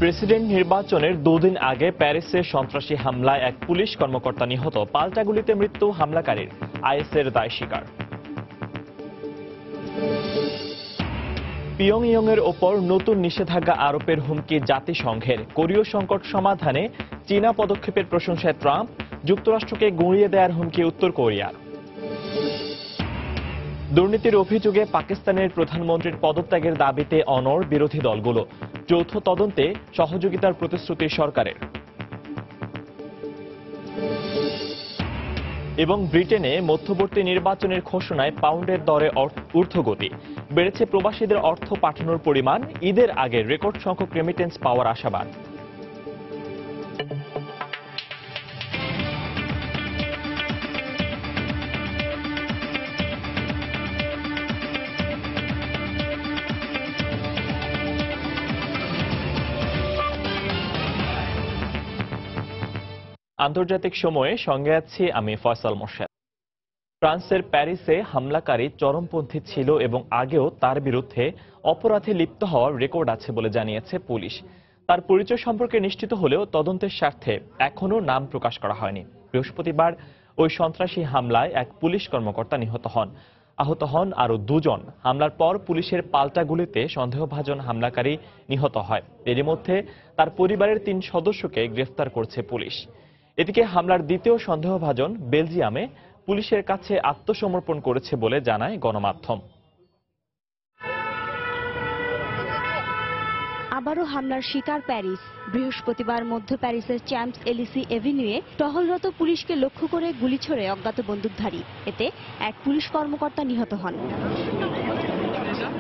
President নির্বাচনের দুদিন আগে প্যারিসে সন্ত্রাসী হামলায় এক পুলিশ কর্মকর্তা নিহত, পাল্টা গুলিতে মৃত্যু হামলাকারীর, আইএসের দায় স্বীকার। পিয়ংইয়ংয়ের ওপর নতুন নিষেধাজ্ঞা আরোপের হুমকি জাতিসংঘের, কোরীয় সংকট সমাধানে চীনা পদক্ষেপের প্রশংসায় ট্রাম্প, যুক্তরাষ্ট্রকে গুঁড়িয়ে দেওয়ার হুমকি উত্তর কোরিয়ার। দুর্নীতির অভিযোগে পাকিস্তানের প্রধানমন্ত্রীর পদত্যাগের দাবিতে অনড় বিরোধী দলগুলো, যৌথ তদন্তে সহযোগিতার প্রতিশ্রুতি সরকারের। এবং ব্রিটেনে মধ্যবর্তী নির্বাচনের ঘোষণায় পাউন্ডের দরে ঊর্ধ্বগতি, বেড়েছে প্রবাসীদের অর্থ পাঠানোর পরিমাণ, ঈদের আগে রেকর্ড সংখ্যক রেমিটেন্স পাওয়ার আশাবাদ। আন্তর্জাতিক সময়ে সঙ্গে আছি আমি ফয়সাল মোর্শেদ। ফ্রান্সের প্যারিসে হামলাকারী চরমপন্থী ছিল এবং আগেও তার বিরুদ্ধে অপরাধে লিপ্ত হওয়ার রেকর্ড আছে বলে জানিয়েছে পুলিশ। তার পরিচয় সম্পর্কে নিশ্চিত হলেও তদন্তের স্বার্থে এখনও নাম প্রকাশ করা হয়নি। বৃহস্পতিবার ওই সন্ত্রাসী হামলায় এক পুলিশ কর্মকর্তা নিহত হন, আহত হন আরও দুজন। হামলার পর পুলিশের পাল্টা গুলিতে সন্দেহভাজন হামলাকারী নিহত হয়। এরই মধ্যে তার পরিবারের 3 সদস্যকে গ্রেফতার করছে পুলিশ। এদিকে হামলার দ্বিতীয় সন্দেহভাজন বেলজিয়ামে পুলিশের কাছে আত্মসমর্পণ করেছে বলে জানায় গণমাধ্যম। আবারও হামলার শিকার প্যারিস। বৃহস্পতিবার মধ্য প্যারিসের চ্যাম্পস এলিসি এভিনিউয়ে টহলরত পুলিশকে লক্ষ্য করে গুলি ছোড়ে অজ্ঞাত বন্দুকধারী। এতে এক পুলিশ কর্মকর্তা নিহত হন।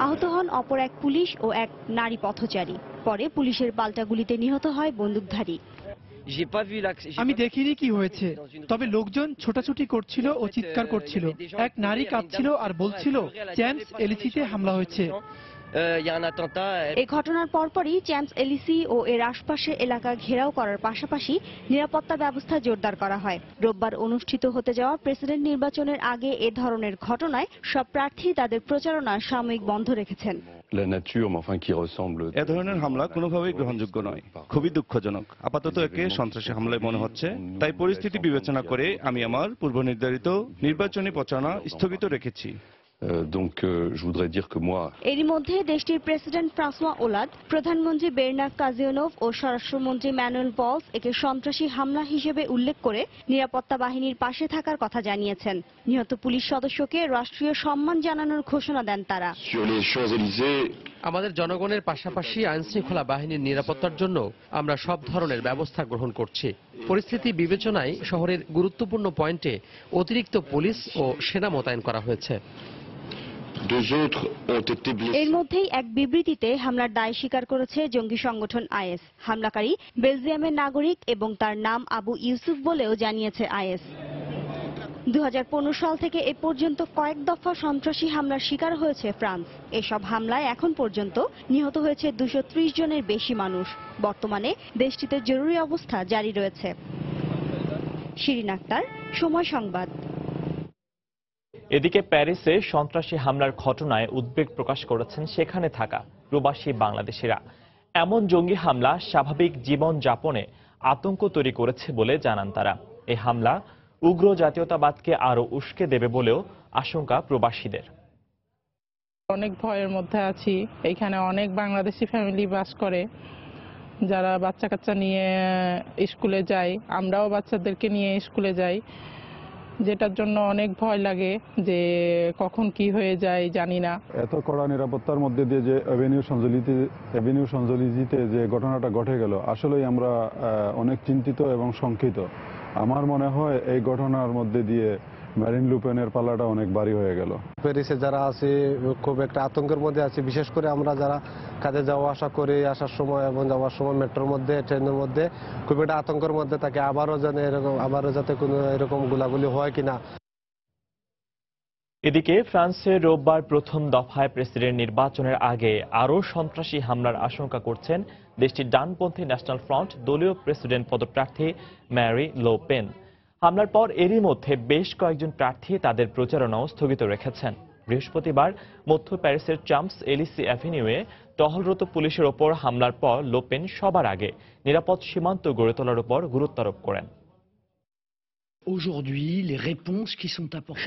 আহত হন অপর এক পুলিশ ও এক নারী পথচারী। পরে পুলিশের পাল্টা গুলিতে নিহত হয় বন্দুকধারী। আমি দেখিনি কি হয়েছে, তবে লোকজন ছোটাছুটি করছিল ও চিৎকার করছিল। এক নারী কাঁদছিল আর বলছিল চ্যাম্পস এলিসিতে হামলা হয়েছে। এই ঘটনার পরপরই চ্যাম্পস এলিসি ও এর আশপাশের এলাকা ঘেরাও করার পাশাপাশি নিরাপত্তা ব্যবস্থা জোরদার করা হয়। রোববার অনুষ্ঠিত হতে যাওয়া প্রেসিডেন্ট নির্বাচনের আগে এ ধরনের ঘটনায় সব প্রার্থী তাদের প্রচারণা সাময়িক বন্ধ রেখেছেন। এ ধরনের হামলা কোনোভাবেই গ্রহণযোগ্য নয়, খুবই দুঃখজনক। আপাতত একে সন্ত্রাসী হামলায় মনে হচ্ছে। তাই পরিস্থিতি বিবেচনা করে আমি আমার পূর্বনির্ধারিত নির্বাচনী প্রচারণা স্থগিত রেখেছি। এরই মধ্যে দেশটির প্রেসিডেন্ট ফ্রাঁসোয়া ওলাদ, প্রধানমন্ত্রী বেরনার্ড কাজিওনভ ও স্বরাষ্ট্রমন্ত্রী ম্যানুয়েল ভলস একে সন্ত্রাসী হামলা হিসেবে উল্লেখ করে নিরাপত্তা বাহিনীর পাশে থাকার কথা জানিয়েছেন। নিহত পুলিশ সদস্যকে রাষ্ট্রীয় সম্মান জানানোর ঘোষণা দেন তারা। আমাদের জনগণের পাশাপাশি আইনশৃঙ্খলা বাহিনীর নিরাপত্তার জন্য আমরা সব ধরনের ব্যবস্থা গ্রহণ করছি। পরিস্থিতি বিবেচনায় শহরের গুরুত্বপূর্ণ পয়েন্টে অতিরিক্ত পুলিশ ও সেনা মোতায়েন করা হয়েছে। এর মধ্যেই এক বিবৃতিতে হামলার দায় স্বীকার করেছে জঙ্গি সংগঠন আইএস। হামলাকারী বেলজিয়ামের নাগরিক এবং তার নাম আবু ইউসুফ বলেও জানিয়েছে আইএস। 2015 সাল থেকে এ পর্যন্ত কয়েক দফা সন্ত্রাসী হামলার শিকার হয়েছে ফ্রান্স। এসব হামলায় এখন পর্যন্ত নিহত হয়েছে 230 জনের বেশি মানুষ। বর্তমানে দেশটিতে জরুরি অবস্থা জারি রয়েছে। শিরিন আক্তার, সময় সংবাদ। এদিকে প্যারিসে সন্ত্রাসী হামলার ঘটনায় উদ্বেগ প্রকাশ করেছেন সেখানে থাকা প্রবাসী বাংলাদেশিরা। এমন জঙ্গি হামলা স্বাভাবিক জীবন যাপনে আতঙ্ক তৈরি করেছে বলে জানান তারা। এই হামলা উগ্র জাতীয়তাবাদকে আরো উস্কে দেবে বলেও আশঙ্কা প্রবাসীদের। অনেক ভয়ের মধ্যে আছি। এখানে অনেক বাংলাদেশি ফ্যামিলি বাস করে, যারা বাচ্চা কাচ্চা নিয়ে স্কুলে যায়। আমরাও বাচ্চাদেরকে নিয়ে স্কুলে যাই, যেটার জন্য অনেক ভয় লাগে যে কখন কি হয়ে যায় জানি না। এত কড়া নিরাপত্তার মধ্যে দিয়ে যে এভিনিউ সংজলিজিতে যে ঘটনাটা ঘটে গেল, আসলেই আমরা অনেক চিন্তিত এবং শঙ্কিত। আমার মনে হয় এই ঘটনার মধ্যে দিয়ে ম্যারিন লুপেনের পাল্লাটা অনেক ভারী হয়ে গেল। প্যারিসে যারা আছে খুব একটা আতঙ্কের মধ্যে আছে, বিশেষ করে আমরা যারা কাজে যাওয়া আসা করে আসার সময় এবং যাওয়ার সময় মেট্রোর মধ্যে, ট্রেনের মধ্যে খুব একটা আতঙ্কের মধ্যে থাকে। আবারও যাতে কোনো এরকম গোলাগুলি হয় কিনা। এদিকে ফ্রান্সে রোববার প্রথম দফায় প্রেসিডেন্ট নির্বাচনের আগে আরও সন্ত্রাসী হামলার আশঙ্কা করছেন দেশটির ডানপন্থী ন্যাশনাল ফ্রন্ট দলীয় প্রেসিডেন্ট পদপ্রার্থী ম্যারি লো পেন। হামলার পর এরই মধ্যে বেশ কয়েকজন প্রার্থী তাদের প্রচারণাও স্থগিত রেখেছেন। বৃহস্পতিবার মধ্য প্যারিসের চাম্পস এলিসি অ্যাভিনিউয়ে টহলরত পুলিশের ওপর হামলার পর লোপেন সবার আগে নিরাপদ সীমান্ত গড়ে তোলার উপর গুরুত্বারোপ করেন।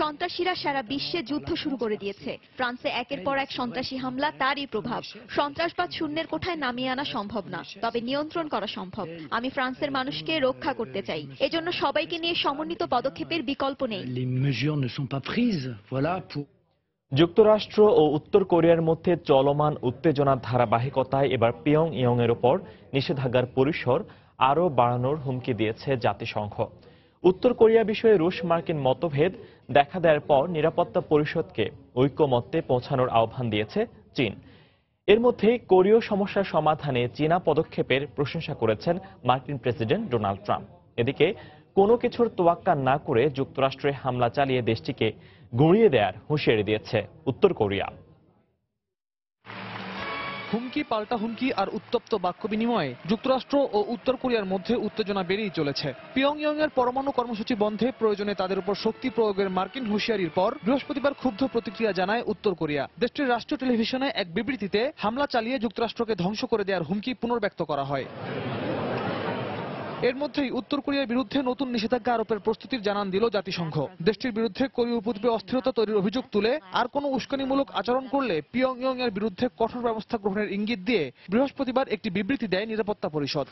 সন্ত্রাসীরা সারা বিশ্বে যুদ্ধ শুরু করে দিয়েছে। ফ্রান্সে একের পর এক সন্ত্রাসী হামলা, তারই প্রভাব। সন্ত্রাসবাদ শূন্যের কোঠায় নামিয়ে আনা সম্ভব না, তবে নিয়ন্ত্রণ করা সম্ভব। আমি ফ্রান্সের মানুষকে রক্ষা করতে চাই, এজন্য সবাইকে নিয়ে সমন্বিত পদক্ষেপের বিকল্প নেই। যুক্তরাষ্ট্র ও উত্তর কোরিয়ার মধ্যে চলমান উত্তেজনার ধারাবাহিকতায় এবার পিয়ংইয়ং এর উপর নিষেধাজ্ঞার পরিসর আরও বাড়ানোর হুমকি দিয়েছে জাতিসংঘ। উত্তর কোরিয়া বিষয়ে রুশ মার্কিন মতভেদ দেখা দেওয়ার পর নিরাপত্তা পরিষদকে ঐক্যমত্যে পৌঁছানোর আহ্বান দিয়েছে চীন। এর মধ্যে কোরীয় সমস্যার সমাধানে চীনা পদক্ষেপের প্রশংসা করেছেন মার্কিন প্রেসিডেন্ট ডোনাল্ড ট্রাম্প। এদিকে কোনো কিছুর তোয়াক্কা না করে যুক্তরাষ্ট্রে হামলা চালিয়ে দেশটিকে গুঁড়িয়ে দেওয়ার হুঁশিয়ারি দিয়েছে উত্তর কোরিয়া। হুমকি পাল্টা হুমকি আর উত্তপ্ত বাক্য বিনিময়ে যুক্তরাষ্ট্র ও উত্তর কোরিয়ার মধ্যে উত্তেজনা বেড়েই চলেছে। পিয়ংইয়ং এর পরমাণু কর্মসূচি বন্ধে প্রয়োজনে তাদের উপর শক্তি প্রয়োগের মার্কিন হুঁশিয়ারির পর বৃহস্পতিবার ক্ষুব্ধ প্রতিক্রিয়া জানায় উত্তর কোরিয়া। দেশটির রাষ্ট্রীয় টেলিভিশনে এক বিবৃতিতে হামলা চালিয়ে যুক্তরাষ্ট্রকে ধ্বংস করে দেওয়ার হুমকি পুনর্ব্যক্ত করা হয়। এর মধ্যেই উত্তর কোরিয়ার বিরুদ্ধে নতুন নিষেধাজ্ঞা আরোপের প্রস্তুতির জানান দিল জাতিসংঘ। দেশটির বিরুদ্ধে কোরীয় উপদ্বীপে অস্থিরতা তৈরির অভিযোগ তুলে আর কোনো উস্কানিমূলক আচরণ করলে পিয়ংইয়ং এর বিরুদ্ধে কঠোর ব্যবস্থা গ্রহণের ইঙ্গিত দিয়ে বৃহস্পতিবার একটি বিবৃতি দেয় নিরাপত্তা পরিষদ।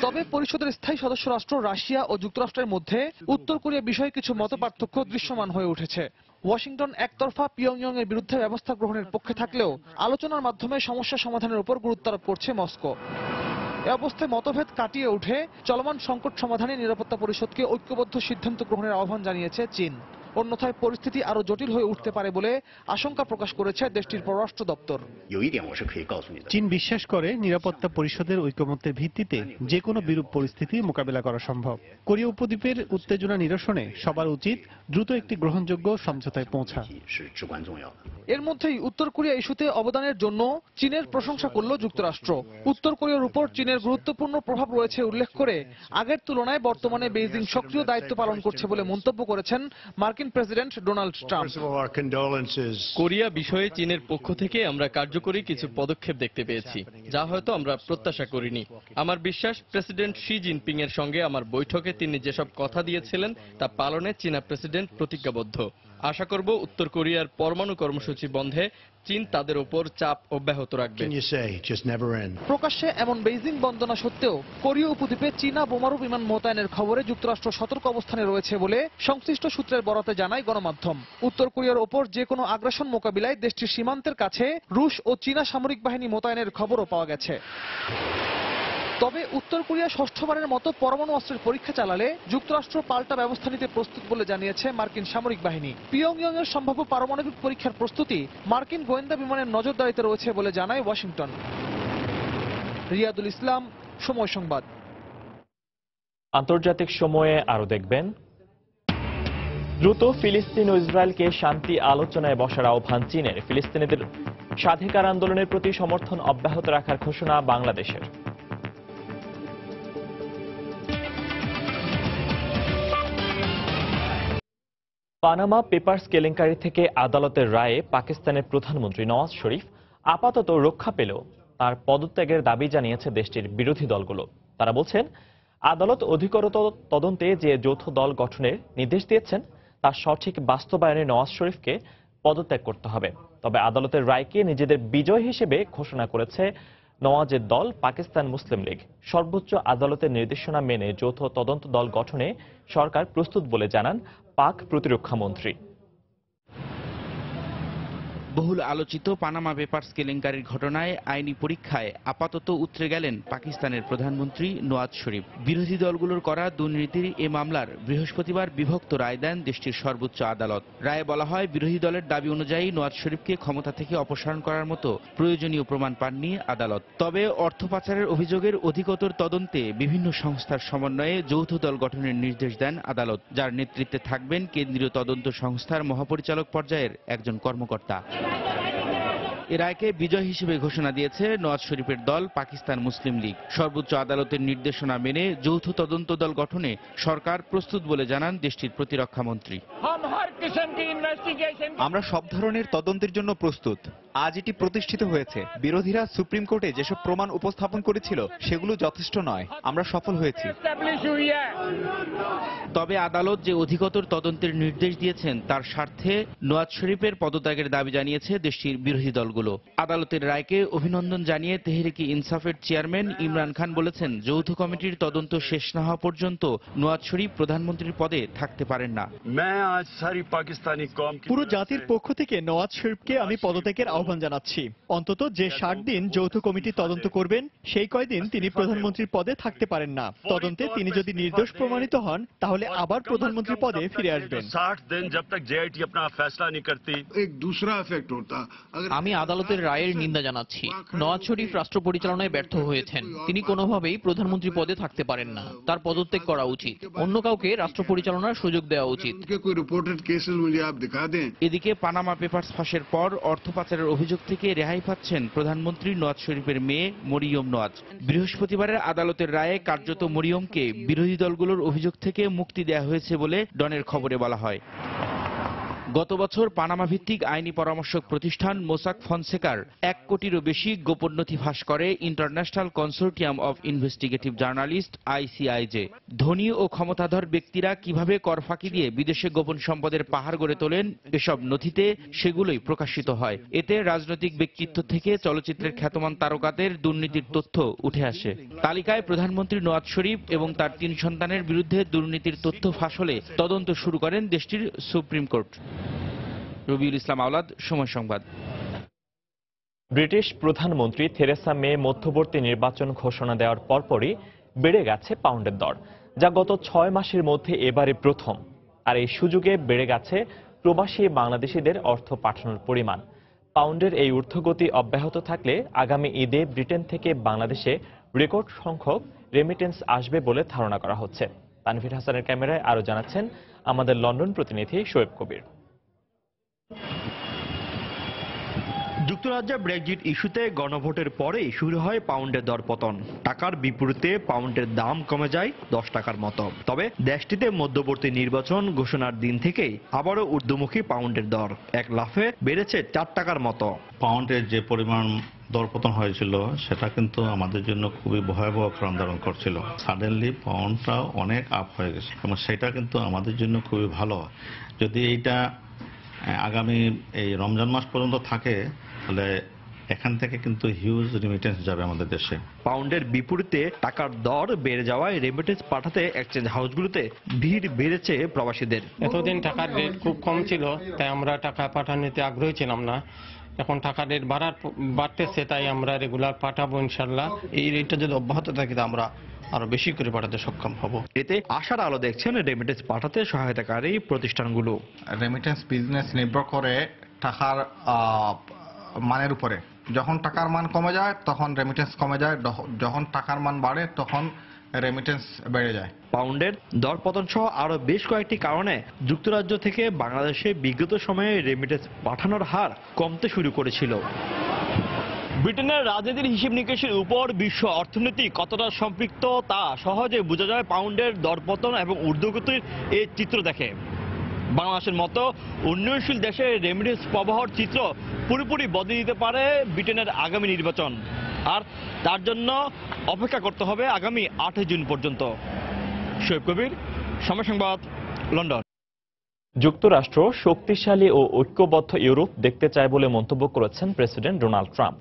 তবে পরিষদের স্থায়ী সদস্য রাষ্ট্র রাশিয়া ও যুক্তরাষ্ট্রের মধ্যে উত্তর কোরিয়া বিষয়ে কিছু মতপার্থক্য দৃশ্যমান হয়ে উঠেছে। ওয়াশিংটন একতরফা পিয়ংইয়ং এর বিরুদ্ধে ব্যবস্থা গ্রহণের পক্ষে থাকলেও আলোচনার মাধ্যমে সমস্যা সমাধানের উপর গুরুত্বারোপ করছে মস্কো। এ অবস্থায় মতভেদ কাটিয়ে উঠে চলমান সংকট সমাধানে নিরাপত্তা পরিষদকে ঐক্যবদ্ধ সিদ্ধান্ত গ্রহণের আহ্বান জানিয়েছে চীন। অন্যথায় পরিস্থিতি আরো জটিল হয়ে উঠতে পারে বলে আশঙ্কা প্রকাশ করেছে দেশটির পররাষ্ট্র দপ্তর। চীন বিশ্বাস করে নিরাপত্তা পরিষদের ঐকমত্যের ভিত্তিতে যে কোনো বিরূপ পরিস্থিতি মোকাবেলা করা সম্ভব। কোরীয় উপদ্বীপের উত্তেজনা নিরসনে সবার উচিত দ্রুত একটি গ্রহণযোগ্য সমঝোতায় পৌঁছা। এর মধ্যেই উত্তর কোরিয়া ইস্যুতে অবদানের জন্য চীনের প্রশংসা করল যুক্তরাষ্ট্র। উত্তর কোরিয়ার উপর চীনের গুরুত্বপূর্ণ প্রভাব রয়েছে উল্লেখ করে আগের তুলনায় বর্তমানে বেইজিং সক্রিয় দায়িত্ব পালন করছে বলে মন্তব্য করেছেন মার্কিন প্রেসিডেন্ট ডোনাল্ড ট্রাম্প। কোরিয়া বিষয়ে চীনের পক্ষ থেকে আমরা কার্যকরী কিছু পদক্ষেপ দেখতে পেয়েছি, যা হয়তো আমরা প্রত্যাশা করিনি। আমার বিশ্বাস প্রেসিডেন্ট শি জিনপিং এর সঙ্গে আমার বৈঠকে তিনি যেসব কথা দিয়েছিলেন তা পালনে চীনা প্রেসিডেন্ট প্রতিজ্ঞাবদ্ধ। আশা করব উত্তর কোরিয়ার পরমাণু কর্মসূচি বন্ধে চীন তাদের উপর চাপ অব্যাহত রাখবে। প্রকাশ্যে এমন বেইজিং বন্দনা সত্ত্বেও কোরীয় উপদ্বীপে চীনা বোমারু বিমান মোতায়েনের খবরে যুক্তরাষ্ট্র সতর্ক অবস্থানে রয়েছে বলে সংশ্লিষ্ট সূত্রের বরাতে জানায় গণমাধ্যম। উত্তর কোরিয়ার ওপর যে কোনো আগ্রাসন মোকাবিলায় দেশটির সীমান্তের কাছে রুশ ও চীনা সামরিক বাহিনী মোতায়েনের খবরও পাওয়া গেছে। তবে উত্তর কোরিয়া ষষ্ঠবারের মতো পরমাণু অস্ত্রের পরীক্ষা চালালে যুক্তরাষ্ট্র পাল্টা ব্যবস্থা নিতে প্রস্তুত বলে জানিয়েছে মার্কিন সামরিক বাহিনী। পিয়ংইয়ং এর সম্ভাব্য পারমাণবিক পরীক্ষার প্রস্তুতি মার্কিন গোয়েন্দা বিমানের নজরদারিতে রয়েছে বলে জানায় ওয়াশিংটন। রিয়াদুল ইসলাম, সময় সংবাদ। আন্তর্জাতিক সময়ে আরো দেখবেন, দ্রুত ফিলিস্তিন ও ইসরায়েলকে শান্তি আলোচনায় বসার আহ্বান চীনের। ফিলিস্তিনিদের স্বাধিকার আন্দোলনের প্রতি সমর্থন অব্যাহত রাখার ঘোষণা বাংলাদেশের। পানামা পেপারস কেলেঙ্কারি থেকে আদালতের রায়ে পাকিস্তানের প্রধানমন্ত্রী নওয়াজ শরীফ আপাতত রক্ষা পেলেও তার পদত্যাগের দাবি জানিয়েছে দেশটির বিরোধী দলগুলো। তারা বলছেন, আদালত অধিকতর তদন্তে যে যৌথ দল গঠনের নির্দেশ দিয়েছেন তার সঠিক বাস্তবায়নে নওয়াজ শরীফকে পদত্যাগ করতে হবে। তবে আদালতের রায়কে নিজেদের বিজয় হিসেবে ঘোষণা করেছে নওয়াজের দল পাকিস্তান মুসলিম লীগ। সর্বোচ্চ আদালতের নির্দেশনা মেনে যৌথ তদন্ত দল গঠনে সরকার প্রস্তুত বলে জানান পাক প্রতিরক্ষা মন্ত্রী। বহুল আলোচিত পানামা পেপারস কেলেঙ্কারির ঘটনায় আইনি পরীক্ষায় আপাতত উতরে গেলেন পাকিস্তানের প্রধানমন্ত্রী নওয়াজ শরীফ। বিরোধী দলগুলোর করা দুর্নীতির এ মামলার বৃহস্পতিবার বিভক্ত রায় দেন দেশটির সর্বোচ্চ আদালত। রায়ে বলা হয়, বিরোধী দলের দাবি অনুযায়ী নওয়াজ শরীফকে ক্ষমতা থেকে অপসারণ করার মতো প্রয়োজনীয় প্রমাণ পাননি আদালত। তবে অর্থ পাচারের অভিযোগের অধিকতর তদন্তে বিভিন্ন সংস্থার সমন্বয়ে যৌথ দল গঠনের নির্দেশ দেন আদালত, যার নেতৃত্বে থাকবেন কেন্দ্রীয় তদন্ত সংস্থার মহাপরিচালক পর্যায়ের একজন কর্মকর্তা। এ রায়কে বিজয় হিসেবে ঘোষণা দিয়েছে নওয়াজ শরীফের দল পাকিস্তান মুসলিম লীগ। সর্বোচ্চ আদালতের নির্দেশনা মেনে যৌথ তদন্ত দল গঠনে সরকার প্রস্তুত বলে জানান দেশটির প্রতিরক্ষা মন্ত্রী। আমরা সব ধরনের তদন্তের জন্য প্রস্তুত। আজ এটি প্রতিষ্ঠিত হয়েছে। বিরোধীরা সুপ্রিম কোর্টে যেসব প্রমাণ উপস্থাপন করেছিল সেগুলো যথেষ্ট নয়। আমরা সফল হয়েছি। তবে আদালত যে অধিকতর তদন্তের নির্দেশ দিয়েছেন তার স্বার্থে নওয়াজ শরীফের পদত্যাগের দাবি জানিয়েছে দেশটির বিরোধী দলগুলো। আদালতের রায়কে অভিনন্দন জানিয়ে তেহরিকে ইনসাফের চেয়ারম্যান ইমরান খান বলেছেন, যৌথ কমিটির তদন্ত শেষ না হওয়া পর্যন্ত নওয়াজ শরীফ প্রধানমন্ত্রীর পদে থাকতে পারেন না। পুরো জাতির পক্ষ থেকে নওয়াজ শরীফকে আমি পদত্যাগের আহ্বান জানাচ্ছি। অন্তত যে 60 দিন যৌথ কমিটি তদন্ত করবেন সেই কয়দিন তিনি প্রধানমন্ত্রীর পদে থাকতে পারেন না। তদন্তে তিনি যদি নির্দোষ প্রমাণিত হন তাহলে আবার প্রধানমন্ত্রীর পদে ফিরে আসবেন। আমি আদালতের রায়ের নিন্দা জানাচ্ছি। নওয়াজ শরীফ রাষ্ট্র পরিচালনায় ব্যর্থ হয়েছেন। তিনি কোনোভাবেই প্রধানমন্ত্রী পদে থাকতে পারেন না। তার পদত্যাগ করা উচিত। অন্য কাউকে রাষ্ট্র পরিচালনার সুযোগ দেওয়া উচিত। এদিকে পানামা পেপারস ফাঁসের পর অর্থ পাচারের অভিযোগ থেকে রেহাই পাচ্ছেন প্রধানমন্ত্রী নওয়াজ শরীফের মেয়ে মরিয়ম নওয়াজ। বৃহস্পতিবারের আদালতের রায়ে কার্যত মরিয়মকে বিরোধী দলগুলোর অভিযোগ থেকে মুক্তি দেওয়া হয়েছে বলে ডনের খবরে বলা হয়। গত বছর পানামা ভিত্তিক আইনি পরামর্শক প্রতিষ্ঠান মোসাক ফনসেকার 1 কোটিরও বেশি গোপন নথি ফাঁস করে international consortium of investigative journalist ICIJ। ধনী ও ক্ষমতাধর ব্যক্তিরা কিভাবে কর ফাঁকি দিয়ে বিদেশে গোপন সম্পদের পাহাড় গড়ে তোলেন এসব নথিতে সেগুলোই প্রকাশিত হয়। এতে রাজনৈতিক ব্যক্তিত্ব থেকে চলচ্চিত্রের খ্যাতমান তারকাদের দুর্নীতির তথ্য উঠে আসে। তালিকায় প্রধানমন্ত্রী নওয়াজ শরীফ এবং তার 3 সন্তানের বিরুদ্ধে দুর্নীতির তথ্য ফাঁস হলে তদন্ত শুরু করেন দেশটির সুপ্রিম কোর্ট। রবিউল ইসলাম আওলাদ, সময় সংবাদ। ব্রিটিশ প্রধানমন্ত্রী থেরেসা মে মধ্যবর্তী নির্বাচন ঘোষণা দেওয়ার পরপরই বেড়ে গেছে পাউন্ডের দর, যা গত 6 মাসের মধ্যে এবারে প্রথম। আর এই সুযোগে বেড়ে গেছে প্রবাসী বাংলাদেশিদের অর্থ পাঠানোর পরিমাণ। পাউন্ডের এই ঊর্ধ্বগতি অব্যাহত থাকলে আগামী ঈদে ব্রিটেন থেকে বাংলাদেশে রেকর্ড সংখ্যক রেমিটেন্স আসবে বলে ধারণা করা হচ্ছে। তানভীর হাসানের ক্যামেরায় আরো জানাচ্ছেন আমাদের লন্ডন প্রতিনিধি শোয়েব কবির। যুক্তরাজ্যে ব্রেক্সিট ইস্যুতে গণভোটের পরেই শুরু হয় পাউন্ডের দরপতন। টাকার বিপরীতে পাউন্ডের দাম কমে যায় 10 টাকার মতো। তবে দেশটিতে মধ্যবর্তী নির্বাচন ঘোষণার দিন থেকেই আবারও ঊর্ধ্বমুখী পাউন্ডের দর, এক লাফে বেড়েছে 4 টাকার মতো। পাউন্ডের যে পরিমাণ দরপতন হয়েছিল সেটা কিন্তু আমাদের জন্য খুবই ভয়াবহ কারণ ধারণ করছিল। সাডেনলি পাউন্ডটা অনেক আপ হয়ে গেছে এবং সেটা কিন্তু আমাদের জন্য খুবই ভালো। যদি এইটা আগামী এই রমজান মাস পর্যন্ত থাকে তাহলে এখান থেকে কিন্তু হিউজ রেমিটেন্স যাবে আমাদের দেশে। পাউন্ডের বিপরীতে টাকার দর বেড়ে যাওয়ায় রেমিটেন্স পাঠাতে এক্সচেঞ্জ হাউসগুলোতে ভিড় বেড়েছে প্রবাসীদের। এতদিন টাকার রেট খুব কম ছিল, তাই আমরা টাকা পাঠানোতে আগ্রহী ছিলাম না। এখন টাকা রেট বাড়তেছে, তাই আমরা রেগুলার পাঠাবো ইনশাল্লাহ। এই রেটটা যদি অব্যাহত থাকে আমরা আরো বেশি করে পাঠাতে সক্ষম হব। এতে আশার আলো দেখছেন রেমিটেন্স পাঠাতে সহায়তাকারী প্রতিষ্ঠানগুলো। রেমিটেন্স বিজনেস নির্ভর করে টাকার মানের উপরে। যখন টাকার মান কমে যায় তখন রেমিটেন্স কমে যায়, যখন টাকার মান বাড়ে তখন রেমিটেন্স বেড়ে যায়। পাউন্ডের দরপতন সহ আরো বেশ কয়েকটি কারণে যুক্তরাজ্য থেকে বাংলাদেশে বিগত সময়ে রেমিটেন্স পাঠানোর হার কমতে শুরু করেছিল। ব্রিটেনের রাজনীতির হিসেব নিকেশের উপর বিশ্ব অর্থনীতি কতটা সম্পৃক্ত তা সহজে বোঝা যায় পাউন্ডের দরপতন এবং ঊর্ধ্বগতির এই চিত্র দেখে। বাংলাদেশের মতো উন্নয়নশীল দেশে রেমিটেন্স প্রবাহর চিত্র পুরোপুরি বদলে দিতে পারে ব্রিটেনের আগামী নির্বাচন, আর তার জন্য অপেক্ষা করতে হবে আগামী 8 জুন পর্যন্ত। শোয়েব কবির, সময় সংবাদ, লন্ডন। যুক্তরাষ্ট্র শক্তিশালী ও ঐক্যবদ্ধ ইউরোপ দেখতে চায় বলে মন্তব্য করেছেন প্রেসিডেন্ট ডোনাল্ড ট্রাম্প।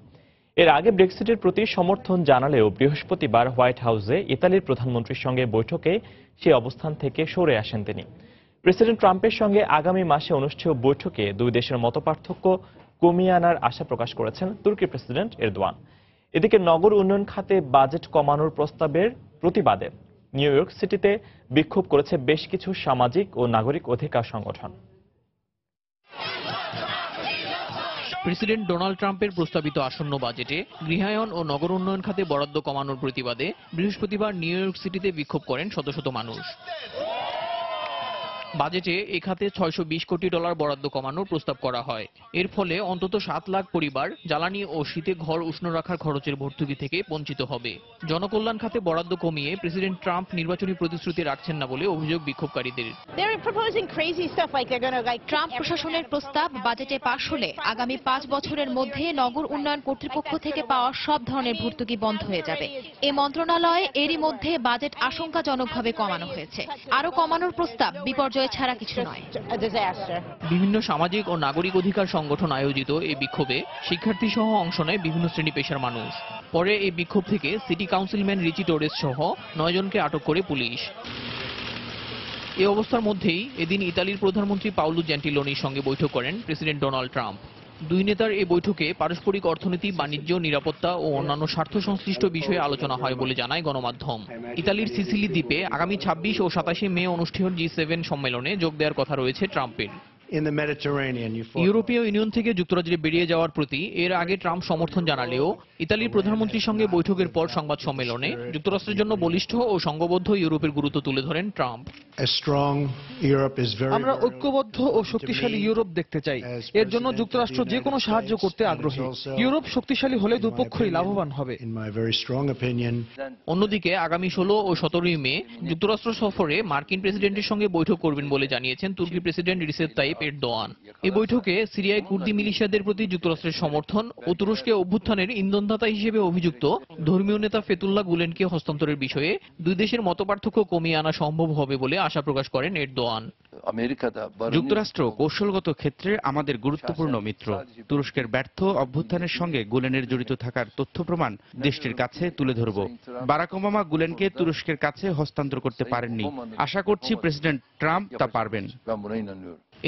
এর আগে ব্রেক্সিটের প্রতি সমর্থন জানালেও বৃহস্পতিবার হোয়াইট হাউসে ইতালির প্রধানমন্ত্রীর সঙ্গে বৈঠকে সেই অবস্থান থেকে সরে আসেন তিনি। প্রেসিডেন্ট ট্রাম্পের সঙ্গে আগামী মাসে অনুষ্ঠেয় বৈঠকে দুই দেশের মতপার্থক্য কমিয়ে আনার আশা প্রকাশ করেছেন তুর্কির প্রেসিডেন্ট এরদোয়ান। এদিকে নগর উন্নয়ন খাতে বাজেট কমানোর প্রস্তাবের প্রতিবাদে নিউ ইয়র্ক সিটিতে বিক্ষোভ করেছে বেশ কিছু সামাজিক ও নাগরিক অধিকার সংগঠন। প্রেসিডেন্ট ডোনাল্ড ট্রাম্পের প্রস্তাবিত আসন্ন বাজেটে গৃহায়ন ও নগর উন্নয়ন খাতে বরাদ্দ কমানোর প্রতিবাদে বৃহস্পতিবার নিউ ইয়র্ক সিটিতে বিক্ষোভ করেন শত শত মানুষ। বাজেটে এ খাতে $620 কোটি বরাদ্দ কমানোর প্রস্তাব করা হয়। এর ফলে অন্তত 7 লাখ পরিবার জ্বালানি ও শীতে ঘর উষ্ণ রাখার খরচের ভর্তুকি থেকে বঞ্চিত হবে। জনকল্যাণ খাতে বরাদ্দ কমিয়ে প্রেসিডেন্ট ট্রাম্প নির্বাচনী প্রতিশ্রুতি রাখছেন না বলে অভিযোগ বিক্ষোভকারীদের। ট্রাম্প প্রশাসনের প্রস্তাব বাজেটে পাশ হলে আগামী 5 বছরের মধ্যে নগর উন্নয়ন কর্তৃপক্ষ থেকে পাওয়া সব ধরনের ভর্তুকি বন্ধ হয়ে যাবে। এ মন্ত্রণালয়ে এরই মধ্যে বাজেট আশঙ্কাজনকভাবে কমানো হয়েছে। আরো কমানোর প্রস্তাব বিপর্যয় ছাড়া কিছু নয়। বিভিন্ন সামাজিক ও নাগরিক অধিকার সংগঠন আয়োজিত এই বিক্ষোভে শিক্ষার্থী সহ অংশ নেয় বিভিন্ন শ্রেণী পেশার মানুষ। পরে এই বিক্ষোভ থেকে সিটি কাউন্সিলম্যান রিচি টোরেস সহ 9 জনকে আটক করে পুলিশ। এই অবস্থার মধ্যেই এদিন ইতালির প্রধানমন্ত্রী পাওলো জেন্টিলোনির সঙ্গে বৈঠক করেন প্রেসিডেন্ট ডোনাল্ড ট্রাম্প। দুই নেতার এই বৈঠকে পারস্পরিক অর্থনীতি, বাণিজ্য, নিরাপত্তা ও অন্যান্য স্বার্থ সংশ্লিষ্ট বিষয়ে আলোচনা হয় বলে জানায় গণমাধ্যম। ইতালির সিসিলি দ্বীপে আগামী 26 ও 27 মে অনুষ্ঠেয় G7 সম্মেলনে যোগ দেওয়ার কথা রয়েছে ট্রাম্পের। ইউরোপীয় ইউনিয়ন থেকে যুক্তরাজ্যে বেরিয়ে যাওয়ার প্রতি এর আগে ট্রাম্প সমর্থন জানালেও ইতালির প্রধানমন্ত্রীর সঙ্গে বৈঠকের পর সংবাদ সম্মেলনে যুক্তরাষ্ট্রের জন্য বলিষ্ঠ ও সংঘবদ্ধ ইউরোপের গুরুত্ব তুলে ধরেন ট্রাম্প। আমরা ঐক্যবদ্ধ ও শক্তিশালী ইউরোপ দেখতে চাই। এর জন্য যুক্তরাষ্ট্র যে কোনো সাহায্য করতে আগ্রহী। ইউরোপ শক্তিশালী হলে দুপক্ষই লাভবান হবে। অন্যদিকে আগামী 16 ও 17 মে যুক্তরাষ্ট্র সফরে মার্কিন প্রেসিডেন্টের সঙ্গে বৈঠক করবেন বলে জানিয়েছেন তুর্কি প্রেসিডেন্ট রিসেপ তাইপ এরদোয়ান। এই বৈঠকে সিরিয়ায় কুর্দি মিলিশিয়াদের প্রতি যুক্তরাষ্ট্রের সমর্থন ও তুরস্কে অভ্যুত্থানের ইন্ধনদাতা হিসেবে অভিযুক্ত ধর্মীয় নেতা ফেতুল্লাহ গুলেনকে হস্তান্তরের বিষয়ে দুই দেশের মতপার্থক্য কমিয়ে আনা সম্ভব হবে বলে আশা প্রকাশ করেন এরদোয়ান। যুক্তরাষ্ট্র কৌশলগত ক্ষেত্রে আমাদের গুরুত্বপূর্ণ মিত্র। তুরস্কের ব্যর্থ অভ্যুত্থানের সঙ্গে গুলেনের জড়িত থাকার তথ্য প্রমাণ দেশটির কাছে তুলে ধরব। বারাক ওবামা গুলেনকে তুরস্কের কাছে হস্তান্তর করতে পারেননি। আশা করছি প্রেসিডেন্ট ট্রাম্প তা পারবেন।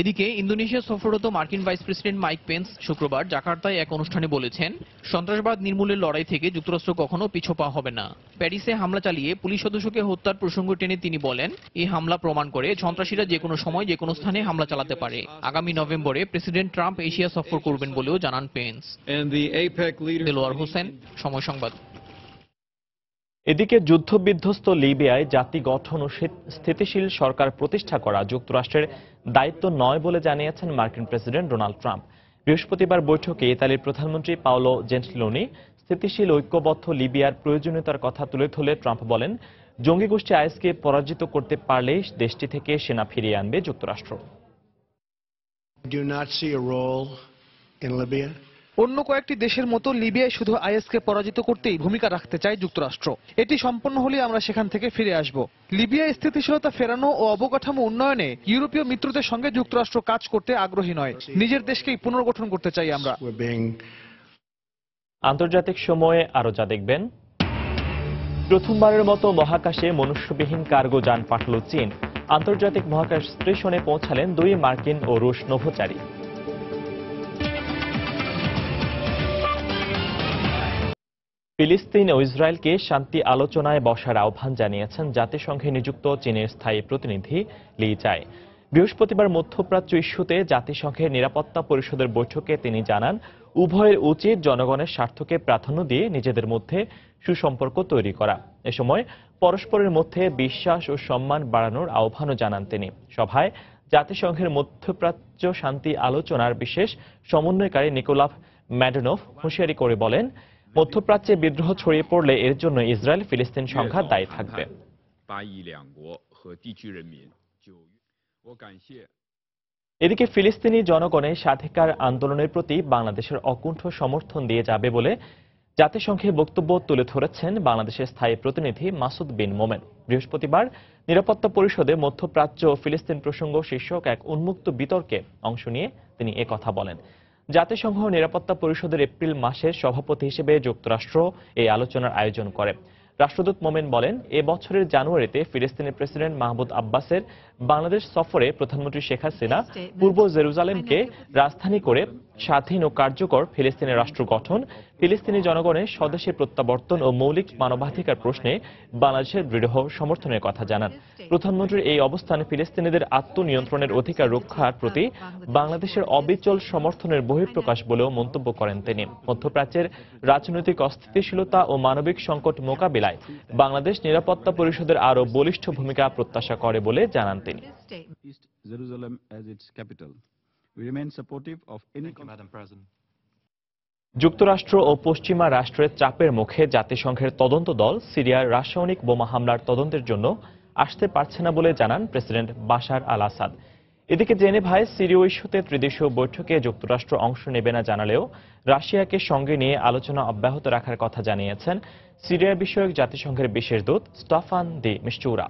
এদিকে ইন্দোনেশিয়া সফররত মার্কিন ভাইস প্রেসিডেন্ট মাইক পেন্স শুক্রবার জাকার্তায় এক অনুষ্ঠানে বলেছেন, সন্ত্রাসবাদ নির্মূলের লড়াই থেকে যুক্তরাষ্ট্র কখনো পিছপা হবে না। প্যারিসে হামলা চালিয়ে পুলিশ সদস্যকে হত্যার প্রসঙ্গ টেনে তিনি বলেন, এই হামলা প্রমাণ করে সন্ত্রাসীরা যে কোনো সময় যে কোনো স্থানে হামলা চালাতে পারে। আগামী নভেম্বরে প্রেসিডেন্ট ট্রাম্প এশিয়া সফর করবেন বলেও জানান পেন্স। দেলোয়ার হোসেন, সময় সংবাদ। এদিকে যুদ্ধবিধ্বস্ত লিবিয়ায় জাতি গঠন ও স্থিতিশীল সরকার প্রতিষ্ঠা করা যুক্তরাষ্ট্রের দায়িত্ব নয় বলে জানিয়েছেন মার্কিন প্রেসিডেন্ট ডোনাল্ড ট্রাম্প। বৃহস্পতিবার বৈঠকে ইতালির প্রধানমন্ত্রী পাওলো জেন্টিলোনি স্থিতিশীল ঐক্যবদ্ধ লিবিয়ার প্রয়োজনীয়তার কথা তুলে ধরলে ট্রাম্প বলেন, জঙ্গি গোষ্ঠী আইএসকে পরাজিত করতে পারলেই দেশটি থেকে সেনা ফিরিয়ে আনবে যুক্তরাষ্ট্র। অন্য কয়েকটি দেশের মতো লিবিয়ায় শুধু আইএসকে পরাজিত করতেই ভূমিকা রাখতে চায় যুক্তরাষ্ট্র। এটি সম্পন্ন হলে আমরা সেখান থেকে ফিরে আসব। লিবিয়ায় স্থিতিশীলতা ফেরানো ও অবকাঠামো উন্নয়নে ইউরোপীয় মিত্রদের সঙ্গে যুক্তরাষ্ট্র কাজ করতে আগ্রহী নয়। নিজের দেশকেই পুনর্গঠন করতে চাই আমরা। আন্তর্জাতিক সময়ে আরো যা দেখবেন, প্রথমবারের মতো মহাকাশে মনুষ্যবিহীন কার্গো যান পাঠাল চীন। আন্তর্জাতিক মহাকাশ স্টেশনে পৌঁছালেন 2 মার্কিন ও রুশ নভোচারী। ফিলিস্তিন ও ইসরায়েলকে শান্তি আলোচনায় বসার আহ্বান জানিয়েছেন জাতিসংঘে নিযুক্ত চীনের স্থায়ী প্রতিনিধি লি চাই। বৃহস্পতিবার মধ্যপ্রাচ্য ইস্যুতে জাতিসংঘের নিরাপত্তা পরিষদের বৈঠকে তিনি জানান, উভয়ের উচিত জনগণের স্বার্থকে প্রাধান্য দিয়ে নিজেদের মধ্যে সুসম্পর্ক তৈরি করা। এ সময় পরস্পরের মধ্যে বিশ্বাস ও সম্মান বাড়ানোর আহ্বানও জানান তিনি। সভায় জাতিসংঘের মধ্যপ্রাচ্য শান্তি আলোচনার বিশেষ সমন্বয়কারী নিকোলাভ ম্যাডেনভ হুঁশিয়ারি করে বলেন, মধ্যপ্রাচ্যে বিদ্রোহ ছড়িয়ে পড়লে এর জন্য ইসরায়েল ফিলিস্তিন সংঘাত দায়ী থাকবে। এদিকে ফিলিস্তিনি জনগণের স্বাধিকার আন্দোলনের প্রতি বাংলাদেশের অকুণ্ঠ সমর্থন দিয়ে যাবে বলে জাতিসংঘে বক্তব্য তুলে ধরেছেন বাংলাদেশের স্থায়ী প্রতিনিধি মাসুদ বিন মোমেন। বৃহস্পতিবার নিরাপত্তা পরিষদে মধ্যপ্রাচ্য ও ফিলিস্তিন প্রসঙ্গ শীর্ষক এক উন্মুক্ত বিতর্কে অংশ নিয়ে তিনি একথা বলেন। জাতিসংঘ নিরাপত্তা পরিষদের এপ্রিল মাসের সভাপতি হিসেবে যুক্তরাষ্ট্র এই আলোচনার আয়োজন করে। রাষ্ট্রদূত মোমেন বলেন, এ বছরের জানুয়ারিতে ফিলিস্তিনের প্রেসিডেন্ট মাহমুদ আব্বাসের বাংলাদেশ সফরে প্রধানমন্ত্রী শেখ হাসিনা পূর্ব জেরুজালেমকে রাজধানী করে স্বাধীন ও কার্যকর ফিলিস্তিনের রাষ্ট্র গঠন, ফিলিস্তিনি জনগণের স্বদেশে প্রত্যাবর্তন ও মৌলিক মানবাধিকার প্রশ্নে বাংলাদেশের দৃঢ় সমর্থনের কথা জানান। প্রধানমন্ত্রীর এই অবস্থান ফিলিস্তিনিদের আত্মনিয়ন্ত্রণের অধিকার রক্ষার প্রতি বাংলাদেশের অবিচল সমর্থনের বহিঃপ্রকাশ বলেও মন্তব্য করেন তিনি। মধ্যপ্রাচ্যের রাজনৈতিক অস্থিতিশীলতা ও মানবিক সংকট মোকাবিলায় বাংলাদেশ নিরাপত্তা পরিষদের আরও বলিষ্ঠ ভূমিকা প্রত্যাশা করে বলে জানান তিনি। Jerusalem as its capital. We remain supportive of any যুক্তরাষ্ট্র ও পশ্চিমা রাষ্ট্রের চাপের মুখে জাতিসংঘের তদন্ত দল সিরিয়ার রাসায়নিক বোমা হামলার তদন্তের জন্য আসতে পারছে না বলে জানান প্রেসিডেন্ট বাশার আল আসাদ। এদিকে জেনেভায় সিরীয় ইস্যুতে ত্রিদেশীয় বৈঠকে যুক্তরাষ্ট্র অংশ নেবে না জানালেও রাশিয়াকে সঙ্গে নিয়ে আলোচনা অব্যাহত রাখার কথা জানিয়েছেন সিরিয়া বিষয়ক জাতিসংঘের বিশেষ দূত স্টাফান দি মিস্তুরা।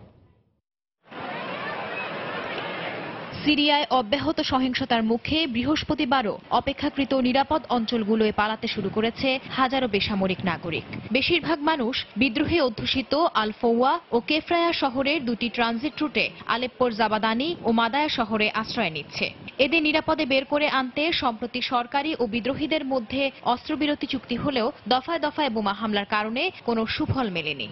সিরিয়ায় অব্যাহত সহিংসতার মুখে বৃহস্পতিবারও অপেক্ষাকৃত নিরাপদ অঞ্চলগুলোয় পালাতে শুরু করেছে হাজারো বেসামরিক নাগরিক। বেশিরভাগ মানুষ বিদ্রোহী অধ্যুষিত আল ফৌয়া ও কেফরায়া শহরের দুটি ট্রানজিট রুটে আলেপ্পোর জাবাদানি ও মাদায়া শহরে আশ্রয় নিচ্ছে। এদের নিরাপদে বের করে আনতে সম্প্রতি সরকারি ও বিদ্রোহীদের মধ্যে অস্ত্রবিরতি চুক্তি হলেও দফায় দফায় বোমা হামলার কারণে কোনো সুফল মেলেনি।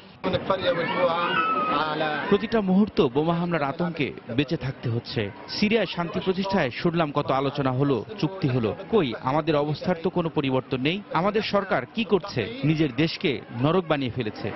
প্রতিটা মুহূর্ত বোমা হামলার আতঙ্কে বেঁচে থাকতে হচ্ছে। সিরিয়ায় শান্তি প্রতিষ্ঠায় শুনলাম কত আলোচনা হলো, চুক্তি হলো, কই আমাদের অবস্থার তো কোনো পরিবর্তন নেই। আমাদের সরকার কি করছে? নিজের দেশকে নরক বানিয়ে ফেলেছে।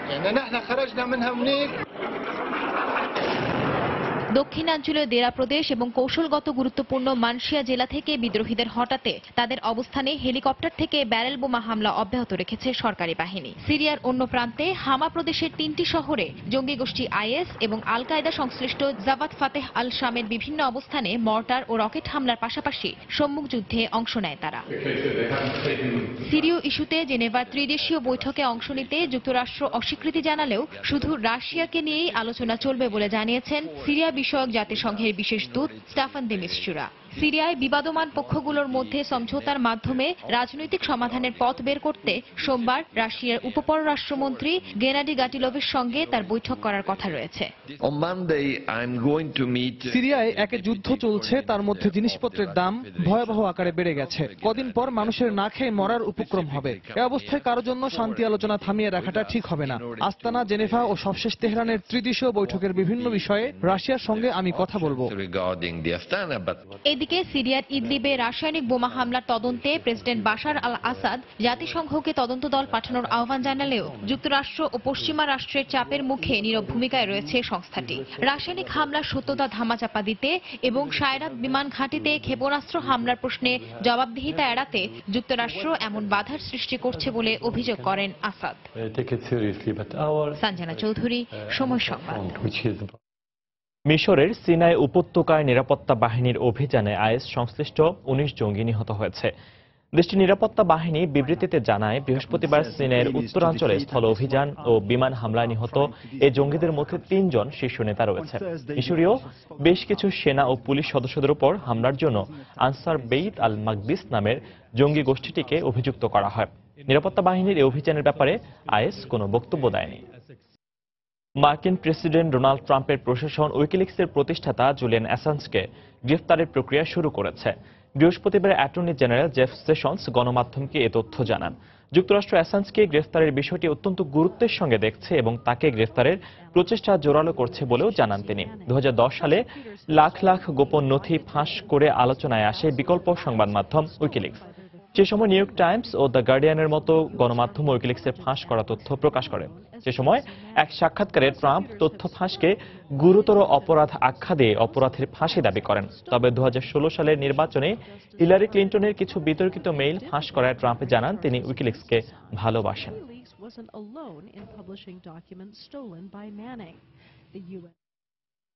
দক্ষিণাঞ্চলীয় দেরা প্রদেশ এবং কৌশলগত গুরুত্বপূর্ণ মানশিয়া জেলা থেকে বিদ্রোহীদের হটাতে তাদের অবস্থানে হেলিকপ্টার থেকে ব্যারেল বোমা হামলা অব্যাহত রেখেছে সরকারি বাহিনী। সিরিয়ার অন্য প্রান্তে হামা প্রদেশের 3টি শহরে জঙ্গি গোষ্ঠী আইএস এবং আল কায়দা সংশ্লিষ্ট জাবাত ফাতেহ আল শামের বিভিন্ন অবস্থানে মর্টার ও রকেট হামলার পাশাপাশি সম্মুখ যুদ্ধে অংশ নেয় তারা। সিরীয় ইস্যুতে জেনেভার ত্রিদেশীয় বৈঠকে অংশ নিতে যুক্তরাষ্ট্র অস্বীকৃতি জানালেও শুধু রাশিয়াকে নিয়েই আলোচনা চলবে বলে জানিয়েছেন সিরিয়া বিষয়ক জাতিসংঘের বিশেষ দূত স্টাফান দি মিস্তুরা। সিরিয়ায় বিবাদমান পক্ষগুলোর মধ্যে সমঝোতার মাধ্যমে রাজনৈতিক সমাধানের পথ বের করতে সোমবার রাশিয়ার উপপররাষ্ট্রমন্ত্রী গেনাডি গাটিলোভের সঙ্গে তার বৈঠক করার কথা রয়েছে। সিরিয়ায় একে যুদ্ধ চলছে, তার মধ্যে জিনিসপত্রের দাম ভয়াবহ আকারে বেড়ে গেছে। কদিন পর মানুষের না খেয়ে মরার উপক্রম হবে। এ অবস্থায় কারো জন্য শান্তি আলোচনা থামিয়ে রাখাটা ঠিক হবে না। আস্তানা, জেনেভা ও সবশেষ তেহরানের ত্রিদেশীয় বৈঠকের বিভিন্ন বিষয়ে রাশিয়ার সঙ্গে আমি কথা বলবো। এদিকে সিরিয়ার ইদলিবে রাসায়নিক বোমা হামলার তদন্তে প্রেসিডেন্ট বাশার আল আসাদ জাতিসংঘকে তদন্ত দল পাঠানোর আহ্বান জানালেও যুক্তরাষ্ট্র ও পশ্চিমা রাষ্ট্রের চাপের মুখে নীরব ভূমিকায় রয়েছে সংস্থাটি। রাসায়নিক হামলার সত্যতা ধামাচাপা দিতে এবং সায়রাত বিমান ঘাঁটিতে ক্ষেপণাস্ত্র হামলার প্রশ্নে জবাবদিহিতা এড়াতে যুক্তরাষ্ট্র এমন বাধার সৃষ্টি করছে বলে অভিযোগ করেন আসাদ। সঞ্জনা চৌধুরী, সময় সংবাদ। মিশরের সিনাই উপত্যকায় নিরাপত্তা বাহিনীর অভিযানে আইএস সংশ্লিষ্ট 19 জঙ্গি নিহত হয়েছে। দেশটির নিরাপত্তা বাহিনী বিবৃতিতে জানায়, বৃহস্পতিবার সিনাইয়ের উত্তরাঞ্চলে স্থল অভিযান ও বিমান হামলায় নিহত এই জঙ্গিদের মধ্যে 3 জন শীর্ষ নেতা রয়েছে। মিশরীয় বেশ কিছু সেনা ও পুলিশ সদস্যদের উপর হামলার জন্য আনসার বেইত আল মাকদিস নামের জঙ্গি গোষ্ঠীটিকে অভিযুক্ত করা হয়। নিরাপত্তা বাহিনীর এই অভিযানের ব্যাপারে আইএস কোনো বক্তব্য দেয়নি। মার্কিন প্রেসিডেন্ট ডোনাল্ড ট্রাম্পের প্রশাসন উইকিলিক্সের প্রতিষ্ঠাতা জুলিয়ান অ্যাসাঞ্জকে গ্রেফতারের প্রক্রিয়া শুরু করেছে। বৃহস্পতিবার অ্যাটর্নি জেনারেল জেফ সেশনস গণমাধ্যমকে এ তথ্য জানান। যুক্তরাষ্ট্র অ্যাসাঞ্জকে গ্রেফতারের বিষয়টি অত্যন্ত গুরুত্বের সঙ্গে দেখছে এবং তাকে গ্রেফতারের প্রচেষ্টা জোরালো করছে বলেও জানান তিনি। 2010 সালে লাখ লাখ গোপন নথি ফাঁস করে আলোচনায় আসে বিকল্প সংবাদ মাধ্যম উইকিলিক্স। সে সময় নিউ ইয়র্ক টাইমস ও দ্য গার্ডিয়ানের মতো গণমাধ্যম উইকিলিক্সের ফাঁস করা তথ্য প্রকাশ করে। সে সময় এক সাক্ষাৎকারে ট্রাম্প তথ্য ফাঁসকে গুরুতর অপরাধ আখ্যা দিয়ে অপরাধের ফাঁসি দাবি করেন। তবে 2016 সালের নির্বাচনে হিলারি ক্লিন্টনের কিছু বিতর্কিত মেইল ফাঁস করায় ট্রাম্প জানান তিনি উইকিলিক্সকে ভালোবাসেন।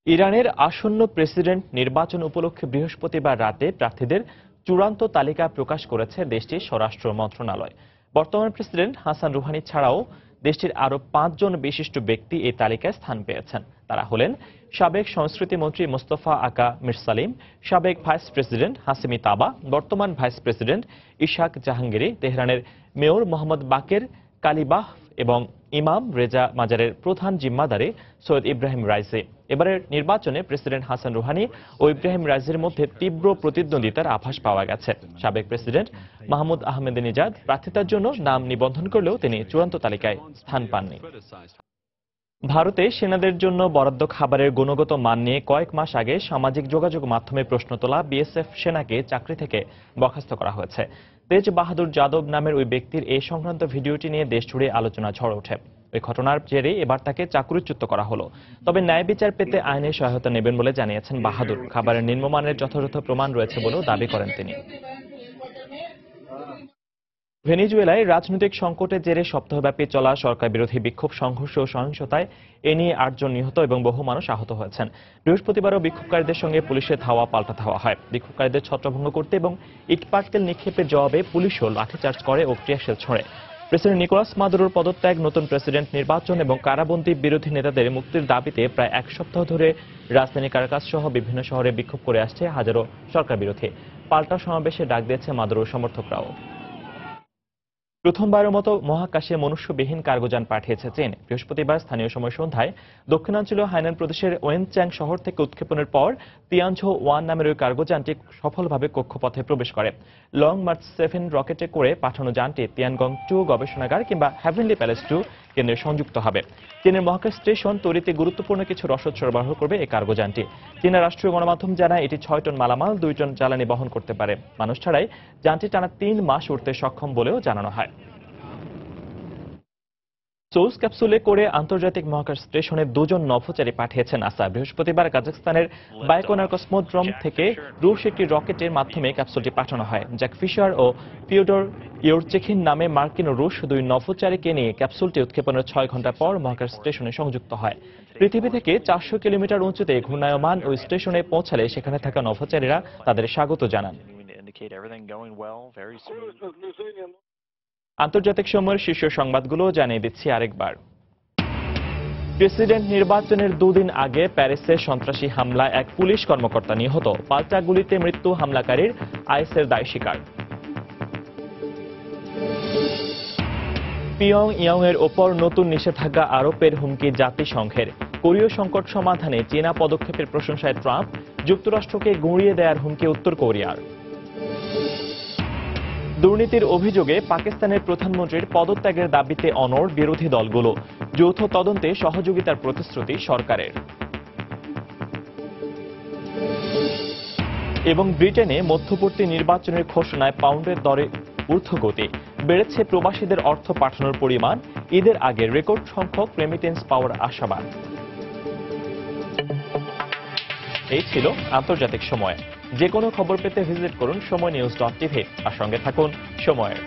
ইরানের আসন্ন প্রেসিডেন্ট নির্বাচন উপলক্ষে বৃহস্পতিবার রাতে প্রার্থীদের চূড়ান্ত তালিকা প্রকাশ করেছে দেশটির স্বরাষ্ট্র মন্ত্রণালয়। বর্তমান প্রেসিডেন্ট হাসান রুহানি ছাড়াও দেশটির আরো 5 জন বিশিষ্ট ব্যক্তি এই তালিকায় স্থান পেয়েছেন। তারা হলেন সাবেক সংস্কৃতি মন্ত্রী মোস্তফা আকা মির সালিম, সাবেক ভাইস প্রেসিডেন্ট হাসিমি তাবা, বর্তমান ভাইস প্রেসিডেন্ট ইশাক জাহাঙ্গীরি, তেহরানের মেয়র মোহাম্মদ বাকের কালিবাহ এবং ইমাম রেজা মাজারের প্রধান জিম্মাদারি সৈয়দ ইব্রাহিম রাইসি। এবারের নির্বাচনে প্রেসিডেন্ট হাসান রুহানি ও ইব্রাহিম রাইসির মধ্যে তীব্র প্রতিদ্বন্দ্বিতার আভাস পাওয়া গেছে। সাবেক প্রেসিডেন্ট মাহমুদ আহমেদিনেজাদ প্রার্থিতার জন্য নাম নিবন্ধন করলেও তিনি চূড়ান্ত তালিকায় স্থান পাননি। ভারতে সেনাদের জন্য বরাদ্দ খাবারের গুণগত মান নিয়ে কয়েক মাস আগে সামাজিক যোগাযোগ মাধ্যমে প্রশ্ন তোলা বিএসএফ সেনাকে চাকরি থেকে বরখাস্ত করা হয়েছে। তেজ বাহাদুর যাদব নামের ওই ব্যক্তির এই সংক্রান্ত ভিডিওটি নিয়ে দেশ জুড়ে আলোচনা ঝড় ওঠে। ওই ঘটনার জেরে এবার তাকে চাকরিচ্যুত করা হলো। তবে ন্যায় বিচার পেতে আইনের সহায়তা নেবেন বলে জানিয়েছেন বাহাদুর। খাবারের নিম্নমানের যথাযথ প্রমাণ রয়েছে বলেও দাবি করেন তিনি। ভেনেজুয়েলায় রাজনৈতিক সংকটের জেরে সপ্তাহব্যাপী চলা সরকার বিরোধী বিক্ষোভ, সংঘর্ষ ও সহিংসতায় এ নিয়ে 8 জন নিহত এবং বহু মানুষ আহত হয়েছেন। বৃহস্পতিবারও বিক্ষোভকারীদের সঙ্গে পুলিশের ধাওয়া পাল্টা ধাওয়া হয়। বিক্ষোভকারীদের ছত্রভঙ্গ করতে এবং ইটপাটকেল নিক্ষেপের জবাবে পুলিশও লাঠিচার্জ করে ও টিয়ারশেল ছোড়ে। প্রেসিডেন্ট নিকোলাস মাদুরোর পদত্যাগ, নতুন প্রেসিডেন্ট নির্বাচন এবং কারাবন্দী বিরোধী নেতাদের মুক্তির দাবিতে প্রায় 1 সপ্তাহ ধরে রাজধানী কারাকাস সহ বিভিন্ন শহরে বিক্ষোভ করে আসছে হাজারো সরকার বিরোধী। পাল্টা সমাবেশে ডাক দিয়েছে মাদুরোর সমর্থকরাও। প্রথমবারের মতো মহাকাশে মনুষ্যবিহীন কার্গোযান পাঠিয়েছে চীন। বৃহস্পতিবার স্থানীয় সময় সন্ধ্যায় দক্ষিণাঞ্চলীয় হাইনান প্রদেশের ওয়েনচ্যাং শহর থেকে উৎক্ষেপণের পর তিয়ানঝো 1 নামের ওই কার্গোযানটি সফলভাবে কক্ষপথে প্রবেশ করে। লং মার্চ 7 রকেটে করে পাঠানো যানটি তিয়ানগং 2 গবেষণাগার কিংবা হ্যাভেনলি প্যালেস 2 কেন্দ্রে সংযুক্ত হবে। চীনের মহাকাশ স্টেশন তৈরিতে গুরুত্বপূর্ণ কিছু রসদ সরবরাহ করবে এই কার্গোযানটি। চীনের রাষ্ট্রীয় গণমাধ্যম জানায় এটি 6 টন মালামাল, 2 টন জ্বালানি বহন করতে পারে। মানুষ ছাড়াই যানটি টানা 3 মাস উড়তে সক্ষম বলেও জানানো হয়। সোয়ুজ ক্যাপসুলে করে আন্তর্জাতিক মহাকাশ স্টেশনে 2 জন নভোচারী পাঠিয়েছে নাসা। বৃহস্পতিবার কাজাখস্তানের বাইকোনার কসমোড্রোম থেকে রুশ একটি রকেটের মাধ্যমে ক্যাপসুলটি পাঠানো হয়। জ্যাক ফিশার ও ফিওডর ইউরচেখিন নামে মার্কিন ও রুশ 2 নভোচারীকে নিয়ে ক্যাপসুলটি উৎক্ষেপণের 6 ঘন্টা পর মহাকাশ স্টেশনে সংযুক্ত হয়। পৃথিবী থেকে 400 কিলোমিটার উঁচুতে ঘূর্ণায়মান ওই স্টেশনে পৌঁছালে সেখানে থাকা নভোচারীরা তাদের স্বাগত জানান। আন্তর্জাতিক সময়ের শীর্ষ সংবাদগুলো জানিয়ে দিচ্ছি আরেকবার। প্রেসিডেন্ট নির্বাচনের 2 দিন আগে প্যারিসে সন্ত্রাসী হামলায় এক পুলিশ কর্মকর্তা নিহত। পাল্টা গুলিতে মৃত্যু হামলাকারীর, আইএসের দায় স্বীকার। পিয়ংইয়ং এর ওপর নতুন নিষেধাজ্ঞা আরোপের হুমকি জাতিসংঘের। কোরীয় সংকট সমাধানে চীনা পদক্ষেপের প্রশংসায় ট্রাম্প, যুক্তরাষ্ট্রকে গুঁড়িয়ে দেওয়ার হুমকি উত্তর কোরিয়ার। দুর্নীতির অভিযোগে পাকিস্তানের প্রধানমন্ত্রীর পদত্যাগের দাবিতে অনড় বিরোধী দলগুলো। যৌথ তদন্তে সহযোগিতার প্রতিশ্রুতি সরকারের। এবং ব্রিটেনে মধ্যবর্তী নির্বাচনের ঘোষণায় পাউন্ডের দরে ঊর্ধ্বগতি। বেড়েছে প্রবাসীদের অর্থ পাঠানোর পরিমাণ। ঈদের আগে রেকর্ড সংখ্যক রেমিটেন্স পাওয়ার আশাবাদ। এই ছিল আন্তর্জাতিক সময়। যে কোনো খবর পেতে ভিজিট করুন সময়নিউজ.tv আর সঙ্গে থাকুন সময়ের।